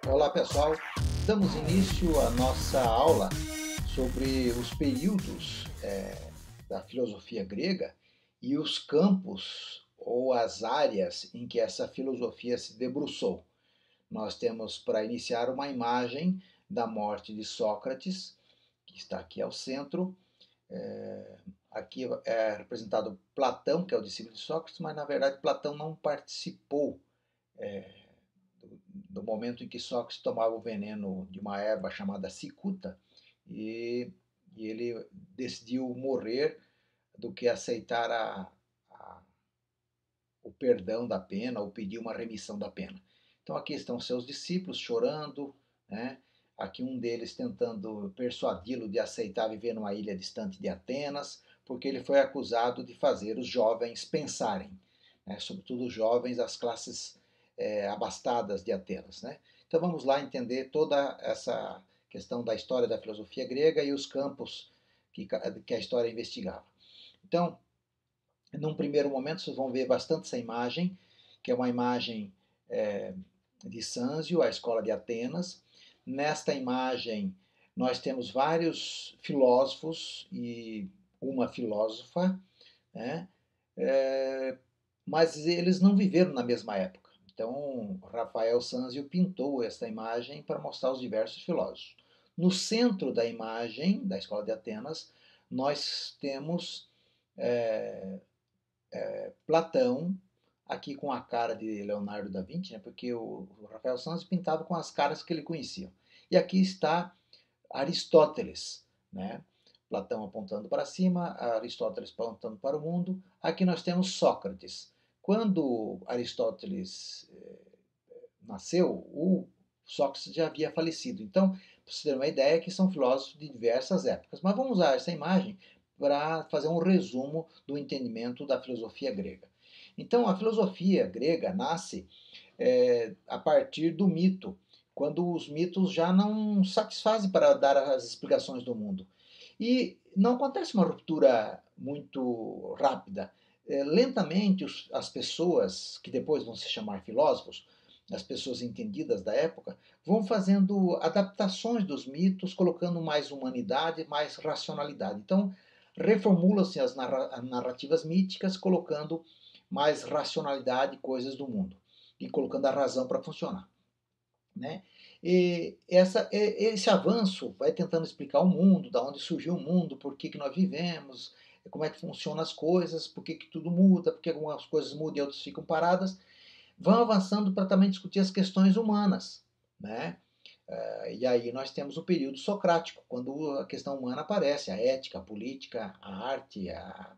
Olá pessoal, damos início à nossa aula sobre os períodos da filosofia grega e os campos ou as áreas em que essa filosofia se debruçou. Nós temos para iniciar uma imagem da morte de Sócrates, que está aqui ao centro. Aqui é representado Platão, que é o discípulo de Sócrates, mas na verdade Platão não participou do momento em que Sócrates tomava o veneno de uma erva chamada cicuta e, e ele decidiu morrer do que aceitar o perdão da pena ou pedir uma remissão da pena. Então aqui estão seus discípulos chorando, né? Aqui um deles tentando persuadi-lo de aceitar viver numa ilha distante de Atenas, porque ele foi acusado de fazer os jovens pensarem, né? Sobretudo os jovens das classes abastadas de Atenas, né? Então vamos lá entender toda essa questão da história da filosofia grega e os campos que a história investigava. Então, num primeiro momento, vocês vão ver bastante essa imagem, que é uma imagem de Sâncio, a escola de Atenas. Nesta imagem, nós temos vários filósofos e uma filósofa, né? Mas eles não viveram na mesma época. Então, Rafael Sanzio pintou esta imagem para mostrar os diversos filósofos. No centro da imagem da escola de Atenas, nós temos Platão, aqui com a cara de Leonardo da Vinci, né, porque o Rafael Sanzio pintava com as caras que ele conhecia. E aqui está Aristóteles, né? Platão apontando para cima, Aristóteles apontando para o mundo. Aqui nós temos Sócrates. Quando Aristóteles nasceu, o Sócrates já havia falecido. Então, para você ter uma ideia, que são filósofos de diversas épocas. Mas vamos usar essa imagem para fazer um resumo do entendimento da filosofia grega. Então, a filosofia grega nasce a partir do mito, quando os mitos já não satisfazem para dar as explicações do mundo. E não acontece uma ruptura muito rápida. Lentamente, as pessoas, que depois vão se chamar filósofos, as pessoas entendidas da época, vão fazendo adaptações dos mitos, colocando mais humanidade, mais racionalidade. Então, reformulam-se as narrativas míticas, colocando mais racionalidade, coisas do mundo, e colocando a razão para funcionar, né? E esse avanço vai tentando explicar o mundo, da onde surgiu o mundo, por que nós vivemos, como é que funcionam as coisas, por que tudo muda, por que algumas coisas mudam e outras ficam paradas. Vão avançando para também discutir as questões humanas, né? E aí nós temos o período socrático, quando a questão humana aparece, a ética, a política, a arte, a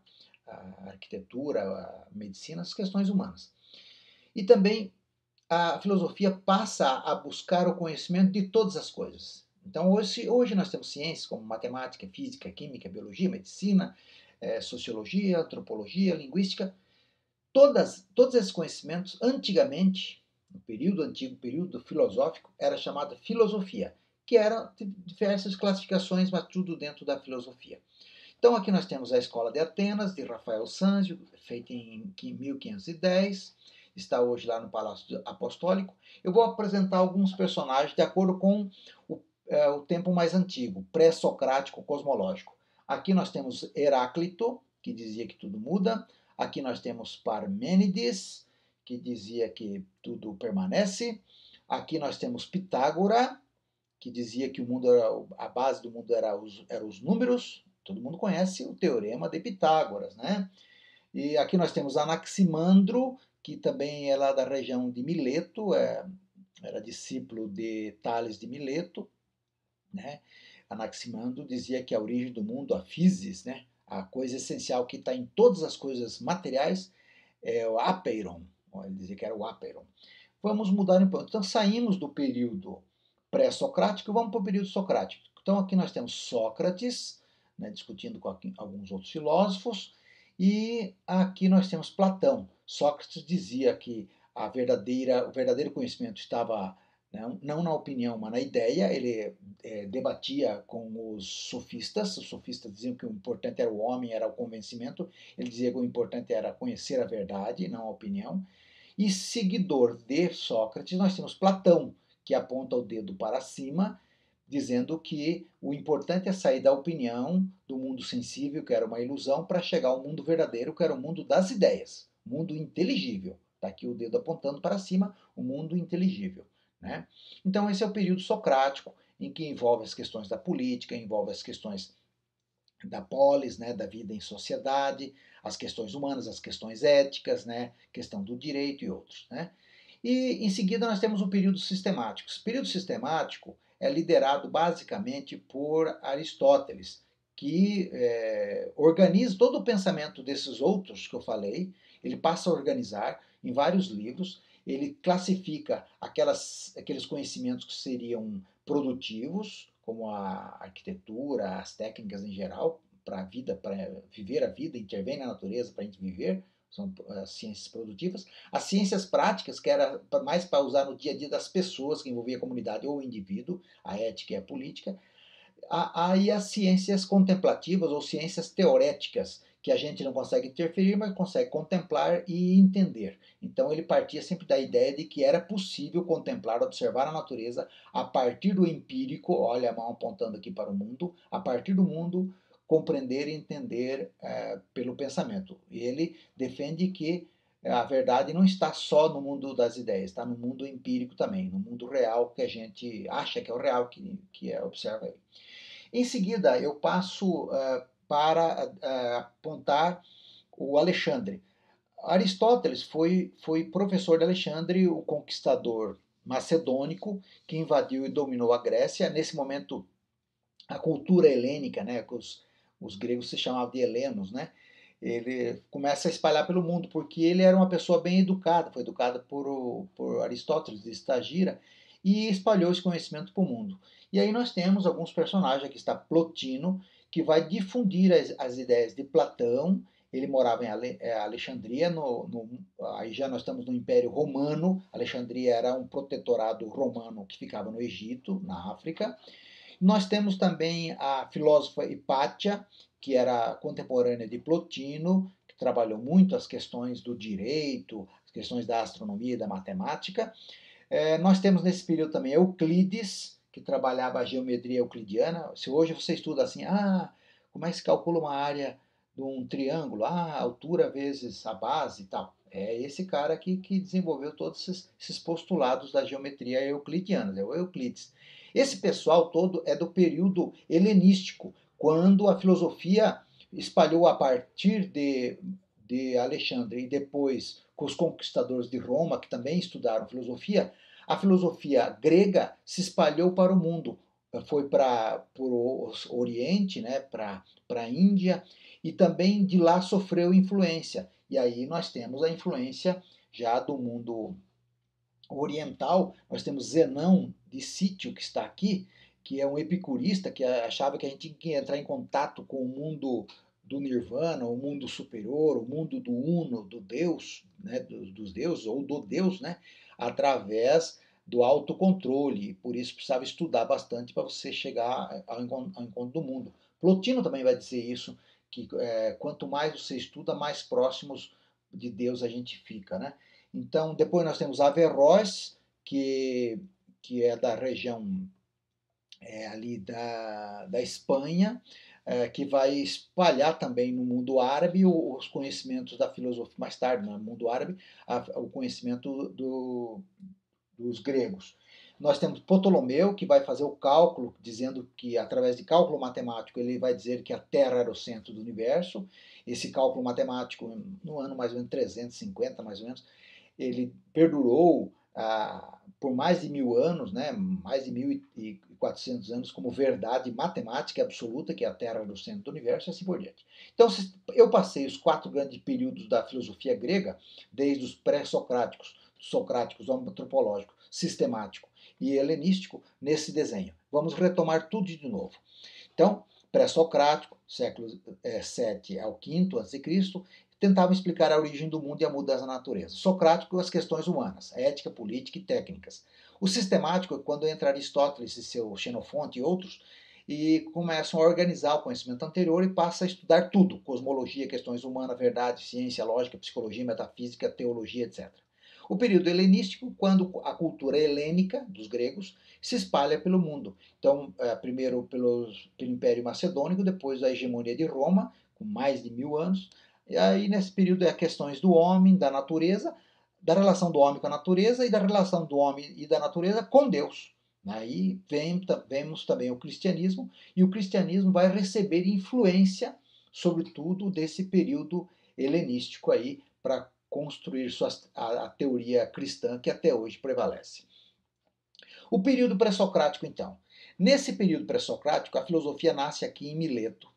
arquitetura, a medicina, as questões humanas. E também a filosofia passa a buscar o conhecimento de todas as coisas. Então, hoje nós temos ciências como matemática, física, química, biologia, medicina, sociologia, antropologia, linguística. Todos esses conhecimentos, antigamente, no período antigo, período filosófico, era chamada filosofia, que eram diversas classificações, mas tudo dentro da filosofia. Então, aqui nós temos a Escola de Atenas, de Rafael Sanzio, feita em 1510, está hoje lá no Palácio Apostólico. Eu vou apresentar alguns personagens de acordo com o tempo mais antigo, pré-socrático cosmológico. Aqui nós temos Heráclito, que dizia que tudo muda. Aqui nós temos Parmênides, que dizia que tudo permanece. Aqui nós temos Pitágora, que dizia que o mundo a base do mundo era os números. Todo mundo conhece o teorema de Pitágoras, né? E aqui nós temos Anaximandro, que também é lá da região de Mileto, era discípulo de Tales de Mileto, né? Anaximandro dizia que a origem do mundo, a physis, né? A coisa essencial que está em todas as coisas materiais, é o apeiron. Ele dizia que era o apeiron. Vamos mudar um pouco. Então saímos do período pré-socrático e vamos para o período socrático. Então aqui nós temos Sócrates, né, discutindo com alguns outros filósofos, e aqui nós temos Platão. Sócrates dizia que o verdadeiro conhecimento estava não na opinião, mas na ideia. Ele debatia com os sofistas diziam que o importante era o homem, era o convencimento. Ele dizia que o importante era conhecer a verdade, não a opinião. E seguidor de Sócrates, nós temos Platão, que aponta o dedo para cima, dizendo que o importante é sair da opinião do mundo sensível, que era uma ilusão, para chegar ao mundo verdadeiro, que era o mundo das ideias, mundo inteligível. Está aqui o dedo apontando para cima, o mundo inteligível. Né? Então, esse é o período socrático, em que envolve as questões da política, envolve as questões da polis, né, da vida em sociedade, as questões humanas, as questões éticas, né, questão do direito e outros. Né? E em seguida nós temos o período sistemático. Esse período sistemático é liderado basicamente por Aristóteles, que organiza todo o pensamento desses outros que eu falei, ele passa a organizar em vários livros, ele classifica aqueles conhecimentos que seriam produtivos, como a arquitetura, as técnicas em geral, para a vida, para viver a vida, intervém na natureza para a gente viver, são as ciências produtivas. As ciências práticas, que era mais para usar no dia a dia das pessoas, que envolvia a comunidade ou o indivíduo, a ética e a política. Aí as ciências contemplativas ou ciências teoréticas, que a gente não consegue interferir, mas consegue contemplar e entender. Então ele partia sempre da ideia de que era possível contemplar, observar a natureza a partir do empírico, olha a mão apontando aqui para o mundo, a partir do mundo, compreender e entender pelo pensamento. E ele defende que a verdade não está só no mundo das ideias, está no mundo empírico também, no mundo real que a gente acha que é o real, que observa aí. Em seguida, eu passo para apontar o Alexandre. Aristóteles foi professor de Alexandre, o conquistador macedônico, que invadiu e dominou a Grécia. Nesse momento, a cultura helênica, né, que os gregos se chamavam de helenos, né, ele começa a espalhar pelo mundo, porque ele era uma pessoa bem educada, foi educada por Aristóteles de Estagira, e espalhou esse conhecimento para o mundo. E aí nós temos alguns personagens, aqui está Plotino, que vai difundir as ideias de Platão. Ele morava em Alexandria, aí já nós estamos no Império Romano. Alexandria era um protetorado romano que ficava no Egito, na África. Nós temos também a filósofa Hipátia, que era contemporânea de Plotino, que trabalhou muito as questões do direito, as questões da astronomia e da matemática. Nós temos nesse período também Euclides, que trabalhava a geometria euclidiana. Se hoje você estuda assim, como é que se calcula uma área de um triângulo? A altura vezes a base e tal. É esse cara que desenvolveu todos esses postulados da geometria euclidiana, é o Euclides. Esse pessoal todo é do período helenístico, quando a filosofia espalhou a partir de Alexandre e depois com os conquistadores de Roma, que também estudaram filosofia, a filosofia grega se espalhou para o mundo. Foi para o Oriente, né, para a Índia, e também de lá sofreu influência. E aí nós temos a influência já do mundo oriental. Nós temos Zenão de Sítio, que está aqui, que é um epicurista que achava que a gente tinha que entrar em contato com o mundo do Nirvana, o mundo superior, o mundo do Uno, do Deus, né, dos deuses, ou do Deus, né, através do autocontrole. Por isso precisava estudar bastante para você chegar ao encontro do mundo. Plotino também vai dizer isso, que quanto mais você estuda, mais próximos de Deus a gente fica, né? Então, depois nós temos Averroes, que é da região ali da Espanha, que vai espalhar também no mundo árabe os conhecimentos da filosofia, mais tarde, no mundo árabe, o conhecimento dos gregos. Nós temos Ptolomeu, que vai fazer o cálculo, dizendo que, através de cálculo matemático, ele vai dizer que a Terra era o centro do universo. Esse cálculo matemático, no ano mais ou menos 350, mais ou menos, ele perdurou por mais de 1000 anos, né, mais de 1400 anos, como verdade matemática absoluta, que a Terra era o centro do universo, e assim por diante. Então, eu passei os 4 grandes períodos da filosofia grega, desde os pré-socráticos, socráticos, antropológico, sistemático e helenístico, nesse desenho. Vamos retomar tudo de novo. Então, pré-socrático, século VII ao V a.C., tentavam explicar a origem do mundo e a mudança da natureza. Socrático, as questões humanas, ética, política e técnicas. O sistemático, quando entra Aristóteles e seu Xenofonte e outros, e começam a organizar o conhecimento anterior e passa a estudar tudo, cosmologia, questões humanas, verdade, ciência, lógica, psicologia, metafísica, teologia, etc. O período helenístico, quando a cultura helênica dos gregos se espalha pelo mundo. Então, primeiro pelo Império Macedônico, depois a hegemonia de Roma, com mais de 1000 anos. E aí, nesse período, é questões do homem, da natureza, da relação do homem com a natureza e da relação do homem e da natureza com Deus. Aí vemos também o cristianismo, e o cristianismo vai receber influência, sobretudo, desse período helenístico aí, para construir a teoria cristã que até hoje prevalece. O período pré-socrático, então. Nesse período pré-socrático, a filosofia nasce aqui em Mileto,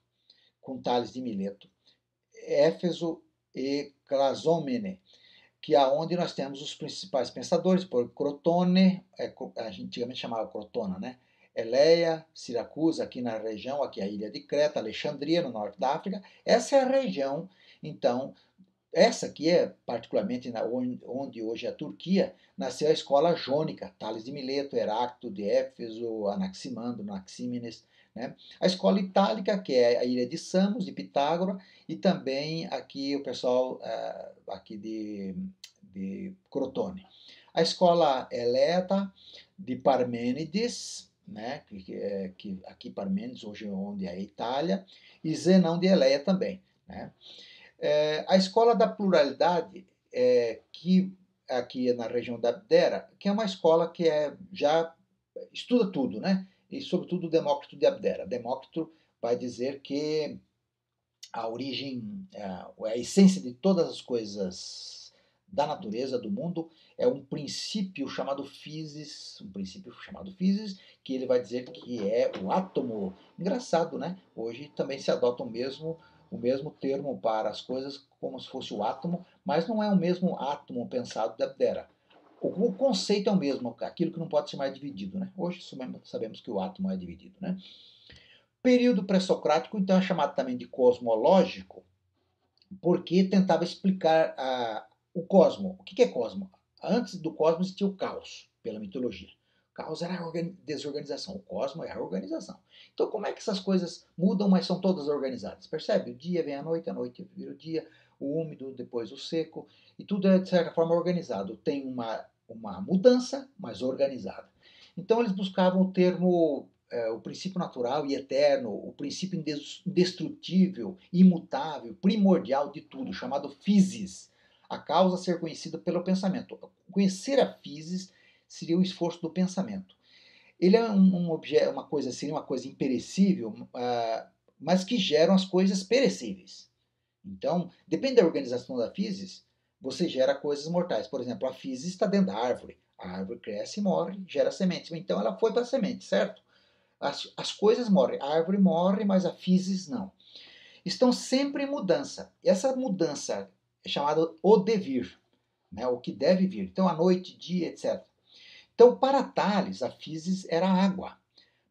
com Tales de Mileto, Éfeso e Clasômene, que é onde nós temos os principais pensadores, por Crotone, a gente antigamente chamava Crotona, né? Eleia, Siracusa, aqui na região, aqui é a ilha de Creta, Alexandria, no norte da África. Essa é a região, então, essa aqui é particularmente onde hoje é a Turquia, nasceu a escola jônica, Tales de Mileto, Heráclito de Éfeso, Anaximandro, Anaxímenes, né? A escola itálica, que é a ilha de Samos, de Pitágora, e também aqui o pessoal aqui de Crotone. A escola heleta de Parmênides, né? que aqui Parmênides, hoje onde é a Itália, e Zenão de Eleia também, né? A escola da pluralidade, que aqui na região da Abdera, que é uma escola que já estuda tudo, né? E sobretudo Demócrito de Abdera. Demócrito vai dizer que a origem, a essência de todas as coisas da natureza, do mundo, é um princípio chamado physis, que ele vai dizer que é o átomo. Engraçado, né? Hoje também se adota o mesmo termo para as coisas como se fosse o átomo, mas não é o mesmo átomo pensado da Abdera. O conceito é o mesmo, aquilo que não pode ser mais dividido, né? Hoje sabemos que o átomo é dividido, né? Período pré-socrático, então, é chamado também de cosmológico, porque tentava explicar o cosmo. O que é cosmo? Antes do cosmos existia o caos, pela mitologia. O caos era a desorganização, o cosmo é a organização. Então, como é que essas coisas mudam, mas são todas organizadas? Percebe? O dia vem à noite, a noite vira o dia, o úmido, depois o seco, e tudo é, de certa forma, organizado. Tem uma mudança, mas organizada. Então, eles buscavam o termo o princípio natural e eterno, o princípio indestrutível, imutável, primordial de tudo, chamado physis, a causa a ser conhecida pelo pensamento. Conhecer a physis seria o esforço do pensamento. Ele é um objeto, seria uma coisa imperecível, mas que geram as coisas perecíveis. Então, depende da organização da physis, você gera coisas mortais. Por exemplo, a physis está dentro da árvore. A árvore cresce e morre, gera sementes. Então, ela foi para a semente, certo? As coisas morrem. A árvore morre, mas a physis não. Estão sempre em mudança. Essa mudança é chamada o devir, né? O que deve vir. Então, a noite, dia, etc. Então, para Tales, a physis era a água.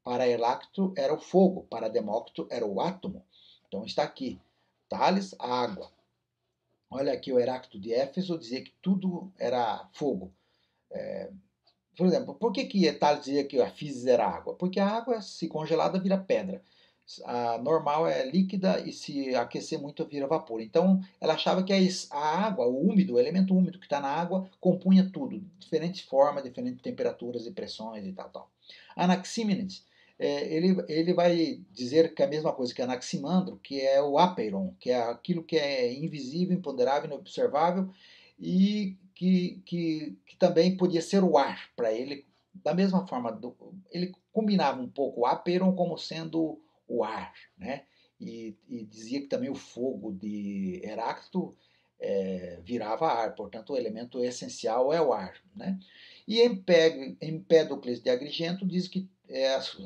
Para Heráclito era o fogo. Para Demócrito era o átomo. Então, está aqui. Tales, a água. Olha aqui o Heráclito de Éfeso dizia que tudo era fogo. Por exemplo, por que Tales dizia que a physis era água? Porque a água, se congelada, vira pedra. A normal é líquida e se aquecer muito vira vapor. Então, ela achava que a água, o úmido, o elemento úmido que está na água, compunha tudo, diferentes formas, diferentes temperaturas e pressões e tal, tal. Anaxímenes, ele vai dizer que é a mesma coisa que Anaximandro, que é o apeiron, que é aquilo que é invisível, imponderável, inobservável, e que também podia ser o ar para ele, da mesma forma, ele combinava um pouco o apeiron como sendo o ar, né? E dizia que também o fogo de Heráclito virava ar, portanto o elemento essencial é o ar, né? E Empédocles de Agrigento diz que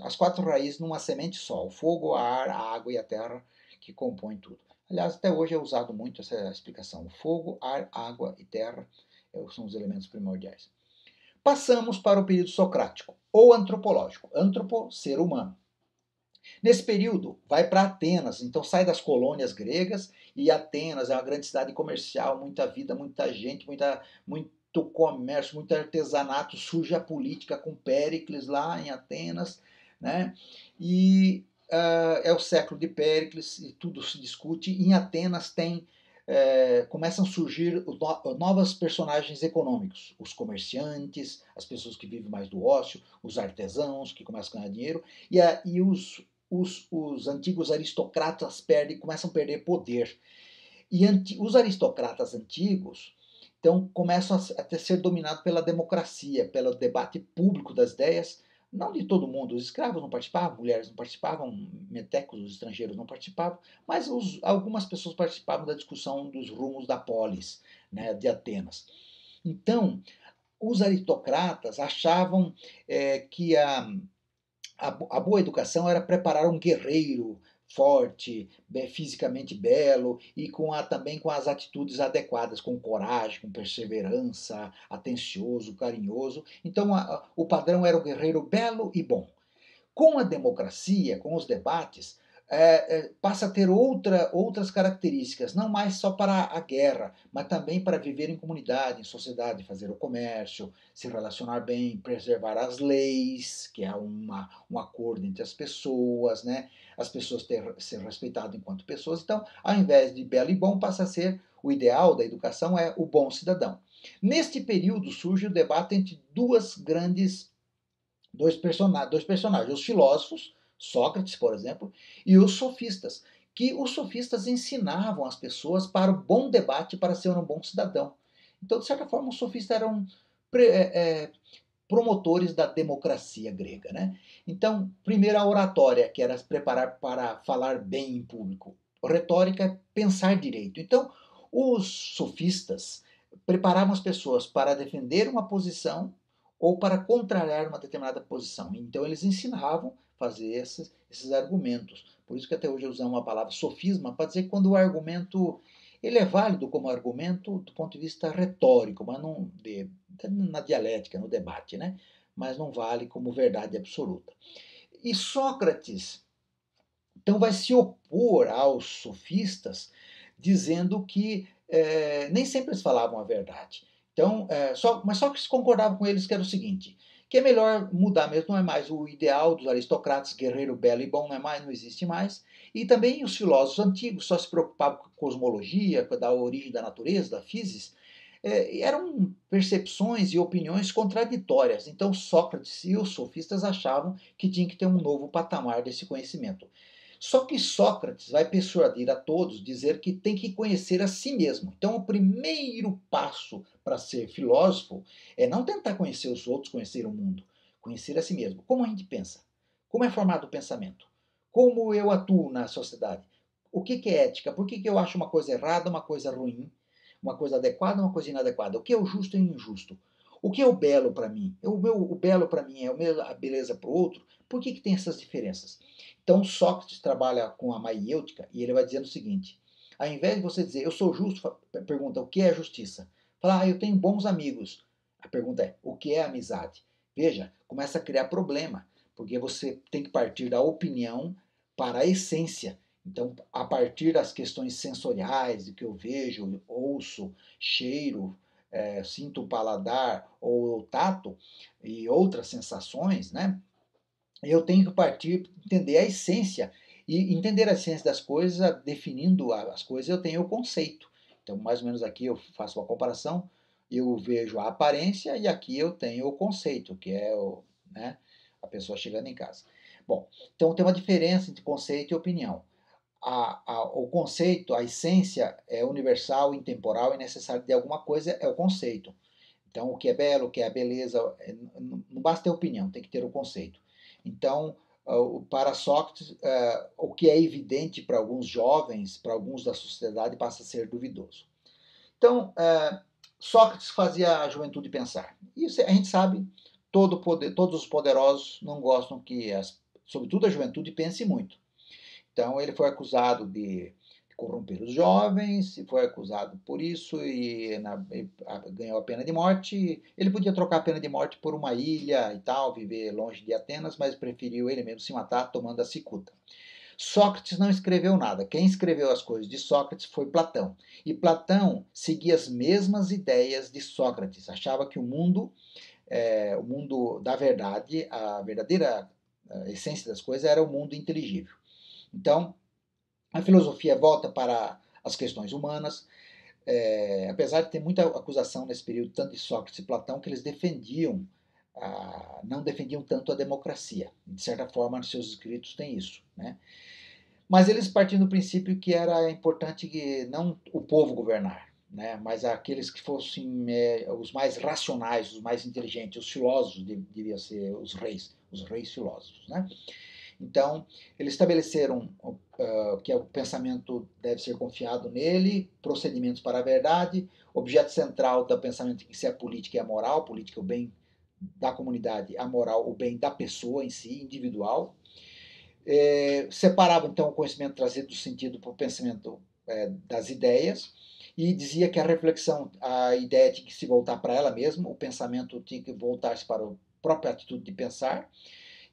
as quatro raízes numa semente só, o fogo, a ar, a água e a terra, que compõem tudo. Aliás, até hoje é usado muito essa explicação. O fogo, ar, água e terra são os elementos primordiais. Passamos para o período socrático, ou antropológico. Antropo, ser humano. Nesse período, vai para Atenas, então sai das colônias gregas, e Atenas é uma grande cidade comercial, muita vida, muita gente, muito comércio, muito artesanato, surge a política com Péricles lá em Atenas, né? E é o século de Péricles e tudo se discute. Em Atenas tem começam a surgir novos personagens econômicos, os comerciantes, as pessoas que vivem mais do ócio, os artesãos que começam a ganhar dinheiro, e os antigos aristocratas começam a perder poder. E os aristocratas antigos então começam a ser dominados pela democracia, pelo debate público das ideias, não de todo mundo. Os escravos não participavam, mulheres não participavam, metecos, os estrangeiros não participavam, mas algumas pessoas participavam da discussão dos rumos da polis, né, de Atenas. Então, os aristocratas achavam que a boa educação era preparar um guerreiro forte, fisicamente belo e também com as atitudes adequadas, com coragem, com perseverança, atencioso, carinhoso. Então o padrão era o guerreiro belo e bom. Com a democracia, com os debates, passa a ter outras características, não mais só para a guerra, mas também para viver em comunidade, em sociedade, fazer o comércio, se relacionar bem, preservar as leis, que é um acordo entre as pessoas, né? As pessoas ser respeitadas enquanto pessoas. Então, ao invés de belo e bom, passa a ser o ideal da educação é o bom cidadão. Neste período surge o debate entre dois personagens, os filósofos, Sócrates, por exemplo, e os sofistas, que os sofistas ensinavam as pessoas para o bom debate para ser um bom cidadão. Então, de certa forma, os sofistas eram promotores da democracia grega. Né? Então, primeiro a oratória, que era se preparar para falar bem em público. A retórica é pensar direito. Então, os sofistas preparavam as pessoas para defender uma posição ou para contrariar uma determinada posição. Então, eles ensinavam a fazer esses argumentos. Por isso que até hoje usamos a palavra sofisma para dizer quando o argumento ele é válido como argumento do ponto de vista retórico, mas não na dialética, no debate, né? Mas não vale como verdade absoluta. E Sócrates, então, vai se opor aos sofistas, dizendo que nem sempre eles falavam a verdade. Então, mas Sócrates concordava com eles que era o seguinte, que é melhor mudar mesmo, não é mais o ideal dos aristocratas, guerreiro belo e bom, não existe mais. E também os filósofos antigos só se preocupavam com a cosmologia, com a origem da natureza, da física, eram percepções e opiniões contraditórias. Então, Sócrates e os sofistas achavam que tinha que ter um novo patamar desse conhecimento. Só que Sócrates vai persuadir a todos, dizer que tem que conhecer a si mesmo. Então, o primeiro passo para ser filósofo é não tentar conhecer os outros, conhecer o mundo, conhecer a si mesmo. Como a gente pensa? Como é formado o pensamento? Como eu atuo na sociedade? O que é ética? Por que eu acho uma coisa errada, uma coisa ruim? Uma coisa adequada, uma coisa inadequada? O que é o justo e o injusto? O que é o belo para mim? O belo para mim é a beleza para o outro? Por que tem essas diferenças? Então Sócrates trabalha com a maiêutica e ele vai dizendo o seguinte: ao invés de você dizer eu sou justo, pergunta o que é justiça? Fala, eu tenho bons amigos. A pergunta é o que é amizade? Veja, começa a criar problema, porque você tem que partir da opinião para a essência. Então, a partir das questões sensoriais, do que eu vejo, ouço, cheiro, sinto o paladar ou o tato e outras sensações, né? Eu tenho que partir, entender a essência. E entender a essência das coisas, definindo as coisas, eu tenho o conceito. Então, mais ou menos aqui eu faço uma comparação, eu vejo a aparência e aqui eu tenho o conceito, que é né, a pessoa chegando em casa. Bom, então tem uma diferença entre conceito e opinião. O conceito, a essência é universal, intemporal e necessário de alguma coisa, é o conceito. Então, o que é belo, o que é a beleza, não basta ter opinião, tem que ter o conceito. Então, para Sócrates, o que é evidente para alguns jovens, para alguns da sociedade, passa a ser duvidoso. Então, Sócrates fazia a juventude pensar. E a gente sabe, todos os poderosos não gostam que, sobretudo a juventude, pense muito. Então, ele foi acusado de corromper os jovens, foi acusado por isso e ganhou a pena de morte. Ele podia trocar a pena de morte por uma ilha e tal, viver longe de Atenas, mas preferiu ele mesmo se matar tomando a cicuta. Sócrates não escreveu nada. Quem escreveu as coisas de Sócrates foi Platão. E Platão seguia as mesmas ideias de Sócrates. Achava que o mundo da verdade, a verdadeira essência das coisas era o mundo inteligível. Então, a filosofia volta para as questões humanas, apesar de ter muita acusação nesse período, tanto de Sócrates e Platão, que eles não defendiam tanto a democracia. De certa forma, nos seus escritos tem isso, né? Mas eles partiam do princípio que era importante que não o povo governar, né? Mas aqueles que fossem os mais racionais, os mais inteligentes, os filósofos deviam ser os reis filósofos, né? Então, eles estabeleceram que o pensamento deve ser confiado nele, procedimentos para a verdade, objeto central do pensamento tem que ser a política e a moral, a política é o bem da comunidade, a moral o bem da pessoa em si, individual. Separava então o conhecimento trazido do sentido para o pensamento das ideias e dizia que a reflexão, a ideia tinha que se voltar para ela mesma, o pensamento tinha que voltar-se para a própria atitude de pensar.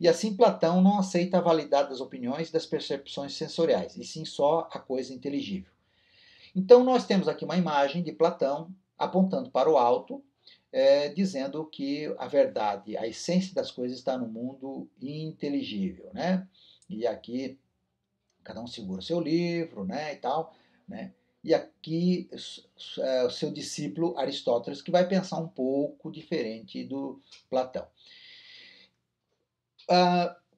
E assim Platão não aceita a validade das opiniões e das percepções sensoriais, e sim só a coisa inteligível. Então nós temos aqui uma imagem de Platão apontando para o alto, dizendo que a verdade, a essência das coisas está no mundo inteligível, né? E aqui cada um segura o seu livro, né, e tal, né? E aqui o seu discípulo Aristóteles, que vai pensar um pouco diferente do Platão.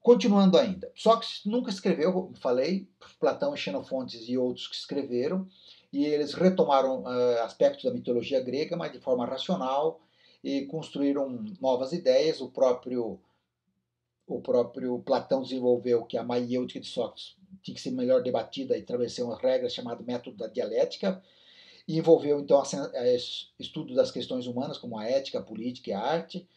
Continuando ainda, Sócrates nunca escreveu, como falei, Platão, Xenofontes e outros que escreveram, e eles retomaram aspectos da mitologia grega, mas de forma racional, e construíram novas ideias. O próprio Platão desenvolveu que a maiêutica de Sócrates tinha que ser melhor debatida e estabeleceu uma regra chamada método da dialética, e envolveu então estudo das questões humanas, como a ética, a política e a arte,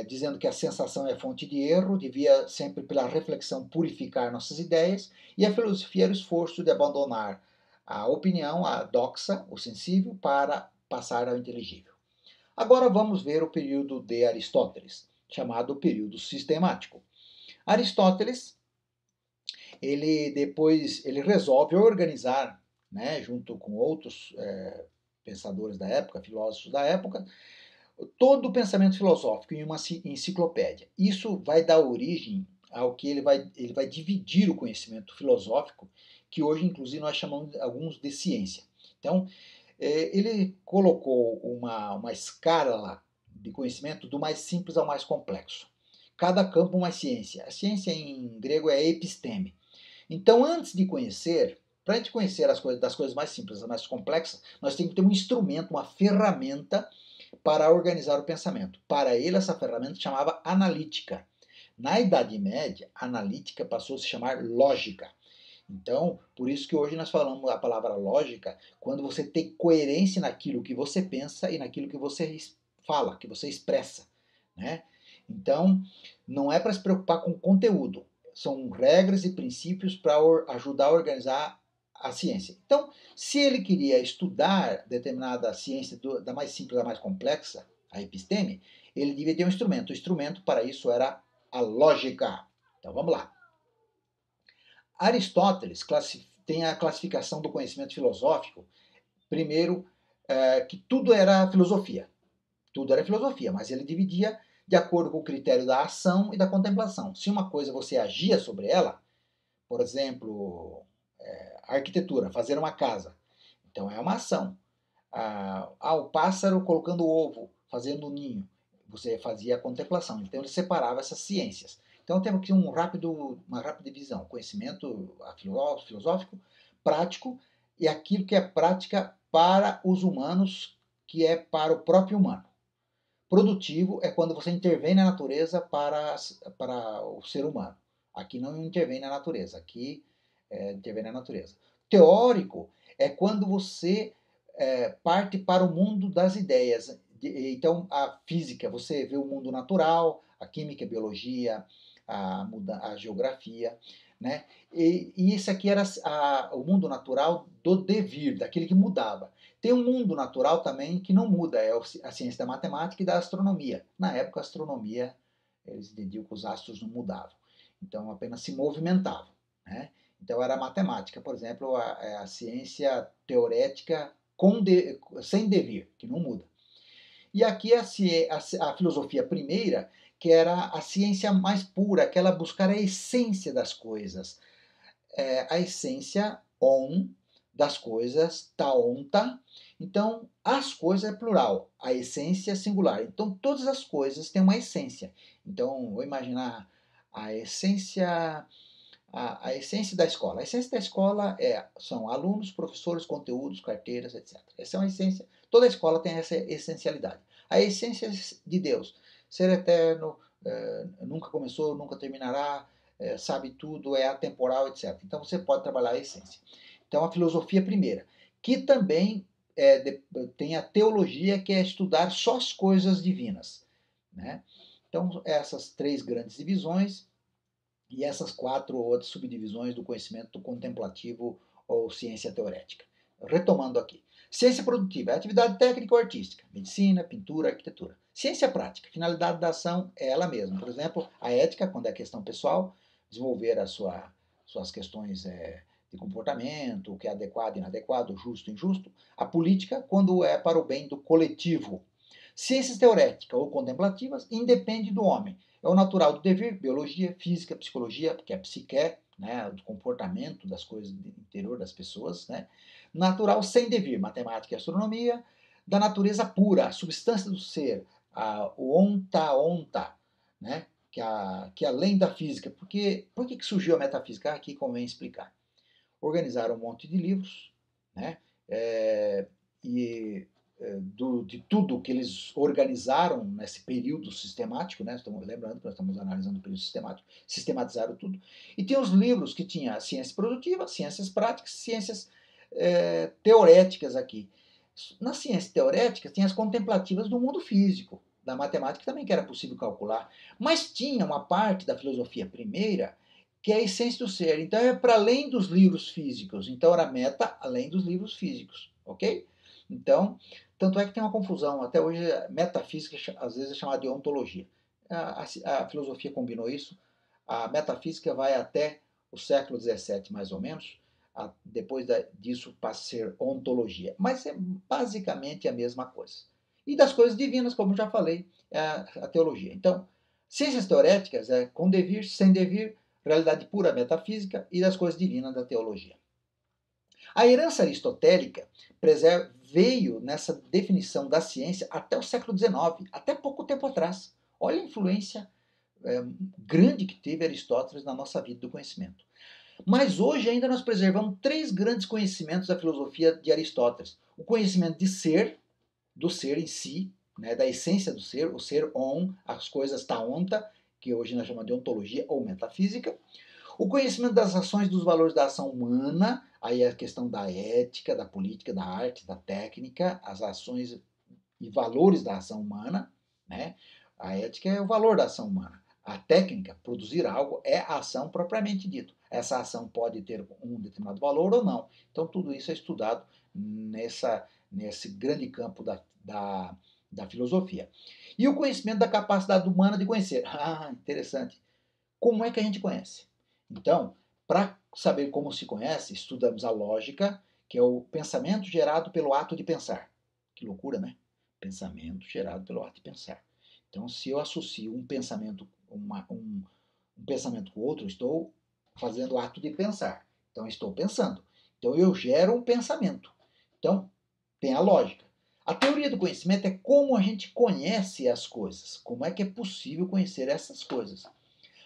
dizendo que a sensação é fonte de erro, devia sempre pela reflexão purificar nossas ideias, e a filosofia era o esforço de abandonar a opinião, a doxa, o sensível, para passar ao inteligível. Agora vamos ver o período de Aristóteles, chamado período sistemático. Aristóteles, ele resolve organizar, né, junto com outros pensadores da época, filósofos da época, todo o pensamento filosófico em uma enciclopédia. Isso vai dar origem ao que ele vai dividir o conhecimento filosófico, que hoje, inclusive, nós chamamos alguns de ciência. Então, ele colocou uma escala de conhecimento do mais simples ao mais complexo. Cada campo uma ciência. A ciência em grego é episteme. Então, antes de conhecer, para a gente conhecer das coisas mais simples às mais complexas, nós temos que ter um instrumento, uma ferramenta para organizar o pensamento. Para ele, essa ferramenta chamava analítica. Na Idade Média, analítica passou a se chamar lógica. Então, por isso que hoje nós falamos a palavra lógica, quando você tem coerência naquilo que você pensa e naquilo que você fala, que você expressa, né? Então, não é para se preocupar com o conteúdo, são regras e princípios para ajudar a organizar a ciência. Então, se ele queria estudar determinada ciência, da mais simples à mais complexa, a episteme, ele devia ter um instrumento. O instrumento para isso era a lógica. Então, vamos lá. Aristóteles tem a classificação do conhecimento filosófico, primeiro, que tudo era filosofia. Tudo era filosofia, mas ele dividia de acordo com o critério da ação e da contemplação. Se uma coisa você agia sobre ela, por exemplo, arquitetura, fazer uma casa, então é uma ação. O pássaro colocando o ovo, fazendo o ninho, você fazia a contemplação. Então ele separava essas ciências. Então temos aqui uma rápida divisão: conhecimento filosófico, prático, e aquilo que é prática para os humanos, que é para o próprio humano. Produtivo é quando você intervém na natureza para o ser humano. Aqui não intervém na natureza, aqui intervém na natureza. Teórico é quando você parte para o mundo das ideias. Então, a física, você vê o mundo natural, a química, a biologia, a geografia, né? E isso aqui era o mundo natural do devir, daquele que mudava. Tem um mundo natural também que não muda, é a ciência da matemática e da astronomia. Na época, a astronomia, eles entendiam que os astros não mudavam, então apenas se movimentavam, né? Então era a matemática, por exemplo, a ciência teorética sem devir, que não muda. E aqui a filosofia primeira, que era a ciência mais pura, aquela buscar a essência das coisas. A essência on, das coisas, taonta. Então, as coisas é plural, a essência é singular. Então, todas as coisas têm uma essência. Então, vou imaginar a essência, a essência da escola. A essência da escola são alunos, professores, conteúdos, carteiras, etc. Essa é uma essência. Toda escola tem essa essencialidade. A essência de Deus, ser eterno, nunca começou, nunca terminará, sabe tudo, é atemporal, etc. Então, você pode trabalhar a essência. Então, a filosofia primeira, que também tem a teologia, que é estudar só as coisas divinas, né? Então, essas três grandes divisões e essas quatro outras subdivisões do conhecimento contemplativo ou ciência teorética. Retomando aqui. Ciência produtiva é atividade técnica ou artística, medicina, pintura, arquitetura. Ciência prática, finalidade da ação é ela mesma. Por exemplo, a ética, quando é questão pessoal, desenvolver suas questões de comportamento, o que é adequado, inadequado, justo, injusto. A política, quando é para o bem do coletivo. Ciências teoréticas ou contemplativas independe do homem. É o natural do dever, biologia, física, psicologia, que é a psique, né, do comportamento das coisas do interior das pessoas, né? Natural sem devir, matemática e astronomia, da natureza pura, a substância do ser, o onta, né? Que é além da física. Por que surgiu a metafísica? Aqui convém explicar. Organizaram um monte de livros, né? E de tudo que eles organizaram nesse período sistemático, né? Lembrando que nós estamos analisando o período sistemático, sistematizaram tudo. E tem os livros que tinha ciência produtiva, ciências práticas, ciências teoréticas aqui. Na ciência teorética tem as contemplativas do mundo físico, da matemática também, que era possível calcular, mas tinha uma parte da filosofia primeira que é a essência do ser. Então é para além dos livros físicos. Então era meta além dos livros físicos, ok? Então, tanto é que tem uma confusão. Até hoje, metafísica às vezes é chamada de ontologia. A filosofia combinou isso. A metafísica vai até o século XVII, mais ou menos. Depois disso passa a ser ontologia. Mas é basicamente a mesma coisa. E das coisas divinas, como já falei, é a teologia. Então, ciências teoréticas é com devir, sem devir, realidade pura metafísica e das coisas divinas da teologia. A herança aristotélica veio nessa definição da ciência até o século XIX, até pouco tempo atrás. Olha a influência grande que teve Aristóteles na nossa vida do conhecimento. Mas hoje ainda nós preservamos três grandes conhecimentos da filosofia de Aristóteles. O conhecimento de ser, do ser em si, né, da essência do ser, o ser as coisas taonta, que hoje nós chamamos de ontologia ou metafísica. O conhecimento das ações, dos valores da ação humana, aí a questão da ética, da política, da arte, da técnica, as ações e valores da ação humana, né? A ética é o valor da ação humana. A técnica, produzir algo, é a ação propriamente dito. Essa ação pode ter um determinado valor ou não. Então, tudo isso é estudado nesse grande campo da filosofia. E o conhecimento da capacidade humana de conhecer. Ah, interessante. Como é que a gente conhece? Então, para saber como se conhece, estudamos a lógica, que é o pensamento gerado pelo ato de pensar. Que loucura, né? Pensamento gerado pelo ato de pensar. Então, se eu associo um pensamento, um pensamento com outro, estou fazendo o ato de pensar. Então, estou pensando. Então, eu gero um pensamento. Então, tem a lógica. A teoria do conhecimento é como a gente conhece as coisas. Como é que é possível conhecer essas coisas?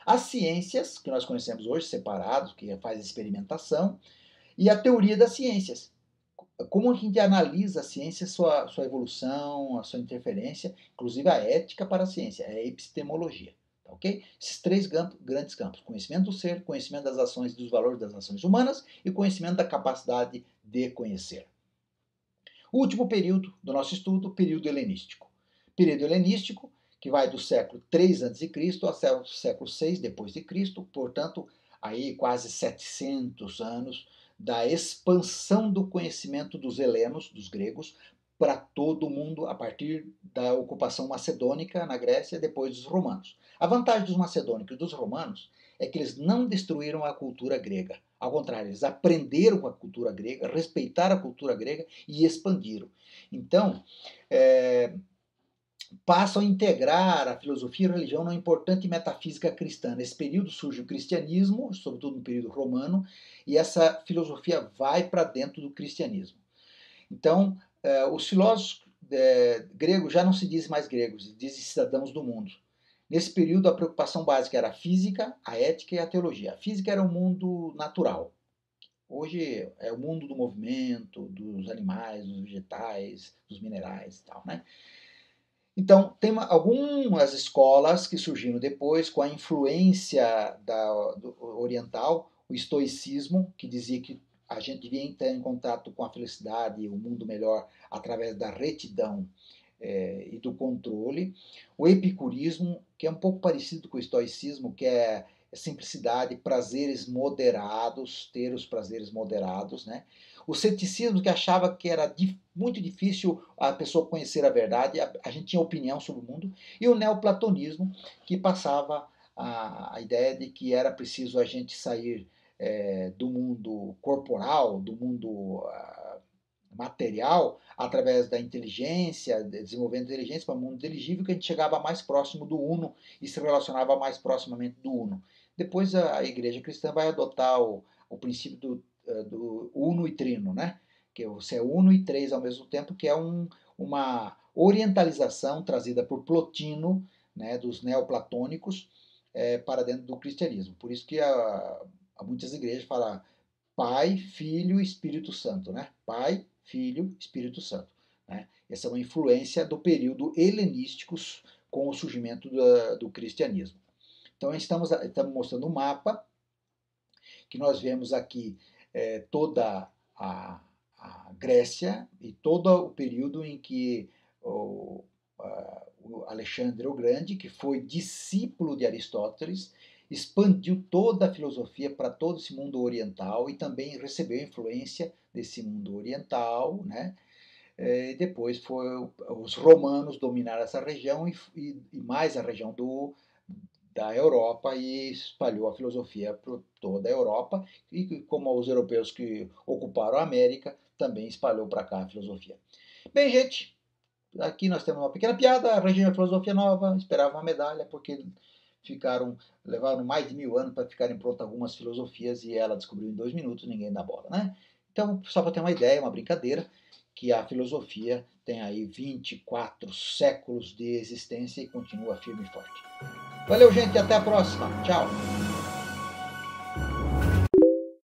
As ciências, que nós conhecemos hoje, separados, que faz experimentação, e a teoria das ciências. Como a gente analisa a ciência, sua evolução, a sua interferência, inclusive a ética para a ciência, é a epistemologia. Tá, ok? Esses três grandes campos: conhecimento do ser, conhecimento das ações e dos valores das ações humanas e conhecimento da capacidade de conhecer. O último período do nosso estudo, o período helenístico. Período helenístico, que vai do século 3 a.C. até o século 6 depois de Cristo, portanto, aí quase 700 anos da expansão do conhecimento dos helenos, dos gregos, para todo o mundo a partir da ocupação macedônica na Grécia e depois dos romanos. A vantagem dos macedônicos e dos romanos é que eles não destruíram a cultura grega. Ao contrário, eles aprenderam com a cultura grega, respeitaram a cultura grega e expandiram. Então, passam a integrar a filosofia e a religião numa importante metafísica cristã. Nesse período surge o cristianismo, sobretudo no período romano, e essa filosofia vai para dentro do cristianismo. Então, os filósofos gregos já não se dizem mais gregos, dizem cidadãos do mundo. Nesse período, a preocupação básica era a física, a ética e a teologia. A física era o mundo natural. Hoje é o mundo do movimento, dos animais, dos vegetais, dos minerais e tal, né? Então, tem algumas escolas que surgiram depois com a influência do oriental, o estoicismo, que dizia que a gente devia entrar em contato com a felicidade e o mundo melhor através da retidão e do controle. O epicurismo, que é um pouco parecido com o estoicismo, que é simplicidade, prazeres moderados, ter os prazeres moderados, né? O ceticismo, que achava que era muito difícil a pessoa conhecer a verdade, a gente tinha opinião sobre o mundo, e o neoplatonismo, que passava a ideia de que era preciso a gente sair do mundo corporal, do mundo material, através da inteligência, desenvolvendo inteligência para o mundo inteligível, que a gente chegava mais próximo do uno e se relacionava mais proximamente do uno. Depois a igreja cristã vai adotar o princípio do uno e trino, né? Que você é uno e três ao mesmo tempo, que é uma orientalização trazida por Plotino, né, dos neoplatônicos, para dentro do cristianismo. Por isso que muitas igrejas falam Pai, Filho e Espírito Santo, né? Pai, Filho, Espírito Santo. Né? Essa é uma influência do período helenístico com o surgimento do cristianismo. Então estamos mostrando um mapa que nós vemos aqui toda a Grécia e todo o período em que o Alexandre o Grande, que foi discípulo de Aristóteles, expandiu toda a filosofia para todo esse mundo oriental e também recebeu influência desse mundo oriental, né? E depois os romanos dominaram essa região e mais a região da Europa e espalhou a filosofia por toda a Europa e como os europeus que ocuparam a América também espalhou para cá a filosofia. Bem, gente, aqui nós temos uma pequena piada, a região da filosofia nova esperava uma medalha porque levaram mais de 1000 anos para ficarem prontas algumas filosofias e ela descobriu em 2 minutos, ninguém dá bola, né? Então, só para ter uma ideia, uma brincadeira, que a filosofia tem aí 24 séculos de existência e continua firme e forte. Valeu, gente, até a próxima. Tchau.